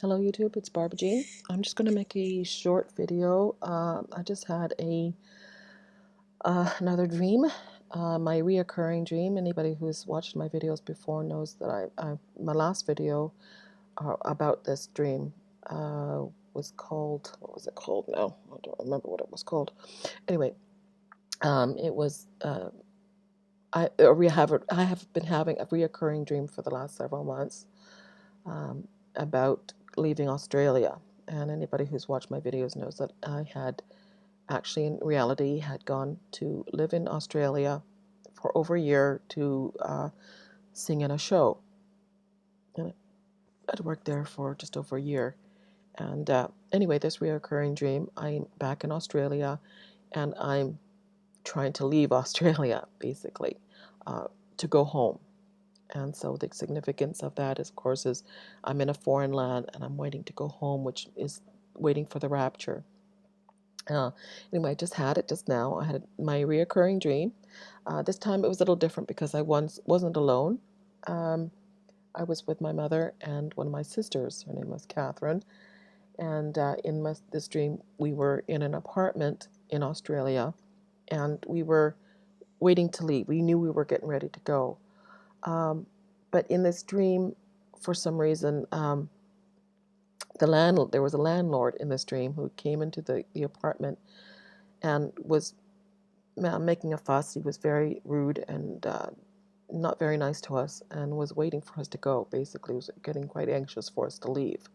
Hello YouTube, it's Barbara Jean. I'm just going to make a short video. I just had another dream, my reoccurring dream. Anybody who's watched my videos before knows that my last video about this dream was called, what was it called now? I don't remember what it was called. Anyway, it was, I have been having a reoccurring dream for the last several months about leaving Australia. And anybody who's watched my videos knows that I had actually, in reality, had gone to live in Australia for over a year to sing in a show. And I'd worked there for just over a year. And anyway, this reoccurring dream, I'm back in Australia and I'm trying to leave Australia, basically, to go home. And so the significance of that, of course, is I'm in a foreign land and I'm waiting to go home, which is waiting for the rapture. Anyway, I just had it just now. I had my reoccurring dream. This time it was a little different because I wasn't alone. I was with my mother and one of my sisters. Her name was Catherine. And in this dream, we were in an apartment in Australia and we were waiting to leave. We knew we were getting ready to go. But in this dream, for some reason, there was a landlord in this dream who came into the apartment and was making a fuss. He was very rude and not very nice to us and was waiting for us to go. Basically, was getting quite anxious for us to leave.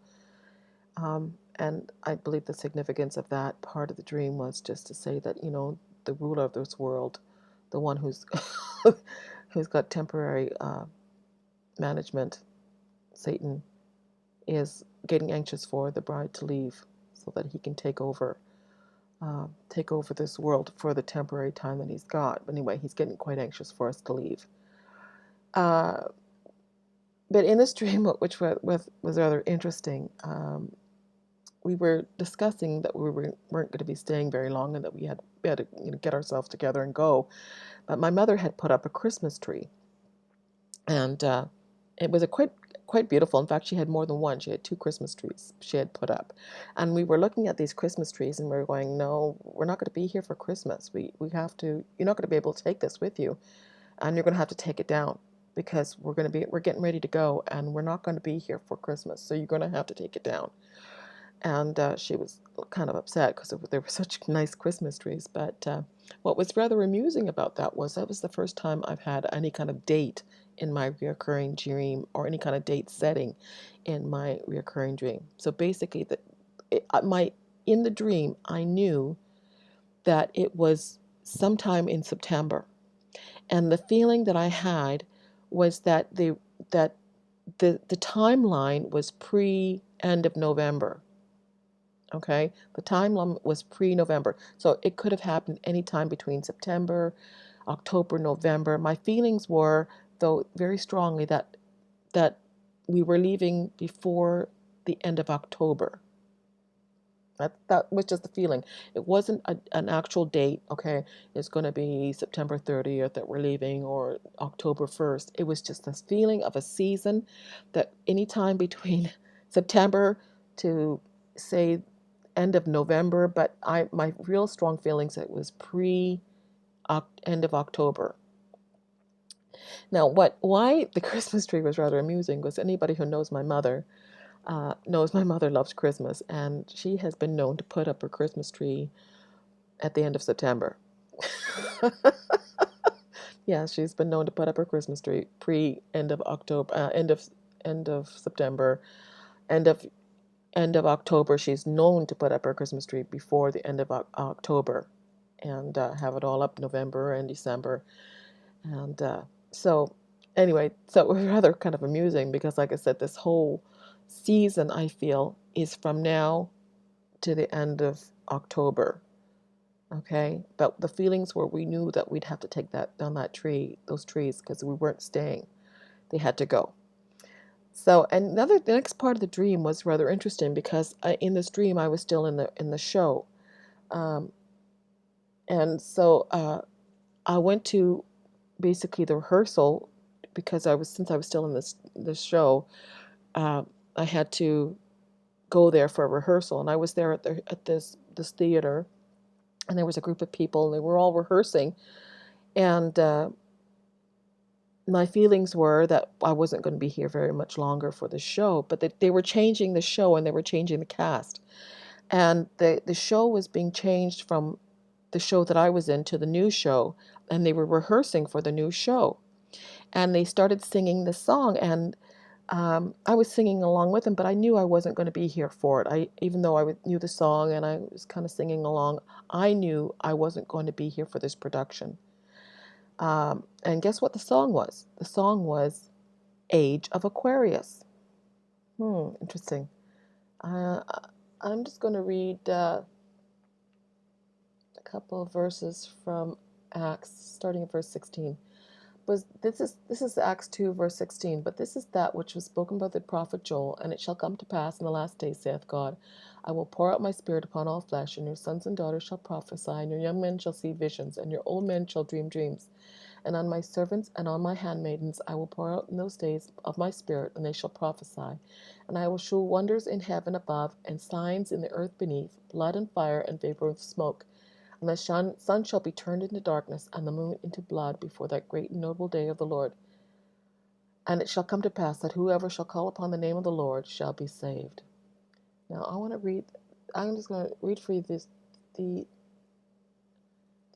And I believe the significance of that part of the dream was just to say that, you know, the ruler of this world, the one who's who's got temporary management, Satan, is getting anxious for the bride to leave so that he can take over this world for the temporary time that he's got. But anyway, he's getting quite anxious for us to leave. But in this dream, which was rather interesting, we were discussing that we weren't going to be staying very long and that we had to get ourselves together and go. But my mother had put up a Christmas tree, and it was a quite beautiful. In fact, she had more than one. She had 2 Christmas trees she had put up. And we were looking at these Christmas trees and we were going, no, we're not going to be here for Christmas. We have to, you're not going to be able to take this with you. And you're going to have to take it down because we're getting ready to go and we're not going to be here for Christmas. So you're going to have to take it down. And she was kind of upset because they were such nice Christmas trees. But what was rather amusing about that was the first time I've had any kind of date in my reoccurring dream or any kind of date setting in my reoccurring dream. So basically, in the dream, I knew that it was sometime in September. And the feeling that I had was that the timeline was pre-end of November. Okay, the timeline was pre-November, so it could have happened any time between September, October, November. My feelings were, though, very strongly that we were leaving before the end of October. That was just the feeling. It wasn't an actual date. Okay, it's going to be September 30th that we're leaving or October 1st. It was just this feeling of a season that any time between September to, say, end of November, but my real strong feelings it was end of October. Now, why the Christmas tree was rather amusing was anybody who knows my mother knows my mother loves Christmas, and she has been known to put up her Christmas tree at the end of September. Yeah, she's been known to put up her Christmas tree end of October, end of September, end of October. She's known to put up her Christmas tree before the end of October, and have it all up November and December, and so anyway, so it was rather kind of amusing because, like I said, this whole season I feel is from now to the end of October. Okay, but the feelings were we knew that we'd have to take down those trees because we weren't staying. They had to go. So, and the next part of the dream was rather interesting because in this dream I was still in the show, um, and so I went to basically the rehearsal because since I was still in this show, I had to go there for a rehearsal, and I was there at this theater, and there was a group of people, and they were all rehearsing, and my feelings were that I wasn't going to be here very much longer for the show, but they were changing the show and they were changing the cast, and the show was being changed from the show that I was in to the new show, and they were rehearsing for the new show, and they started singing this song, and I was singing along with them, but I knew I wasn't going to be here for it. Even though I knew the song and I was kind of singing along, I knew I wasn't going to be here for this production. And guess what the song was? The song was Age of Aquarius. Interesting. I'm just going to read a couple of verses from Acts, starting at verse 16. But this is Acts 2, verse 16. But this is that which was spoken by the prophet Joel, and it shall come to pass in the last days, saith God, I will pour out my spirit upon all flesh, and your sons and daughters shall prophesy, and your young men shall see visions, and your old men shall dream dreams. And on my servants and on my handmaidens I will pour out in those days of my spirit, and they shall prophesy. And I will shew wonders in heaven above, and signs in the earth beneath, blood and fire and vapor of smoke. And the sun shall be turned into darkness, and the moon into blood, before that great and noble day of the Lord. And it shall come to pass that whoever shall call upon the name of the Lord shall be saved. Now I'm just going to read for you the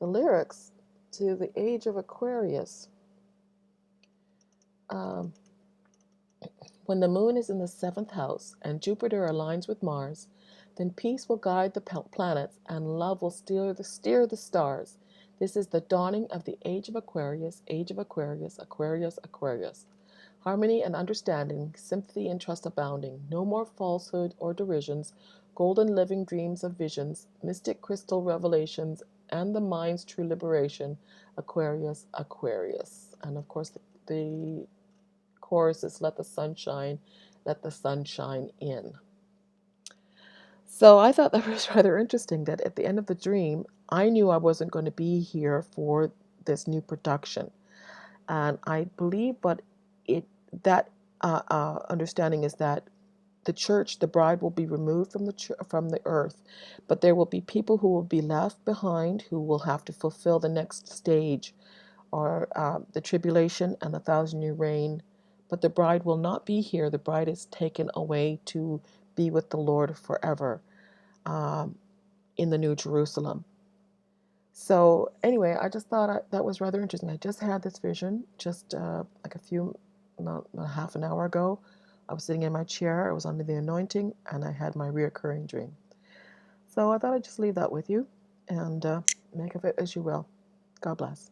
lyrics to the Age of Aquarius. When the moon is in the 7th house, and Jupiter aligns with Mars, then peace will guide the planets, and love will steer the stars. This is the dawning of the Age of Aquarius, Age of Aquarius, Aquarius, Aquarius. Harmony and understanding, sympathy and trust abounding, no more falsehood or derisions, golden living dreams of visions, mystic crystal revelations, and the mind's true liberation, Aquarius, Aquarius. And of course, the chorus is let the sun shine in. So I thought that was rather interesting that at the end of the dream, I knew I wasn't going to be here for this new production. And I believe that understanding is that the church, the bride, will be removed from the earth, but there will be people who will be left behind who will have to fulfill the next stage, or the tribulation and the 1,000-year reign. But the bride will not be here. The bride is taken away to be with the Lord forever, in the New Jerusalem. So anyway, I just thought that was rather interesting. I just had this vision just like not half an hour ago. I was sitting in my chair, I was under the anointing, and I had my reoccurring dream. So I thought I'd just leave that with you, and make of it as you will. God bless.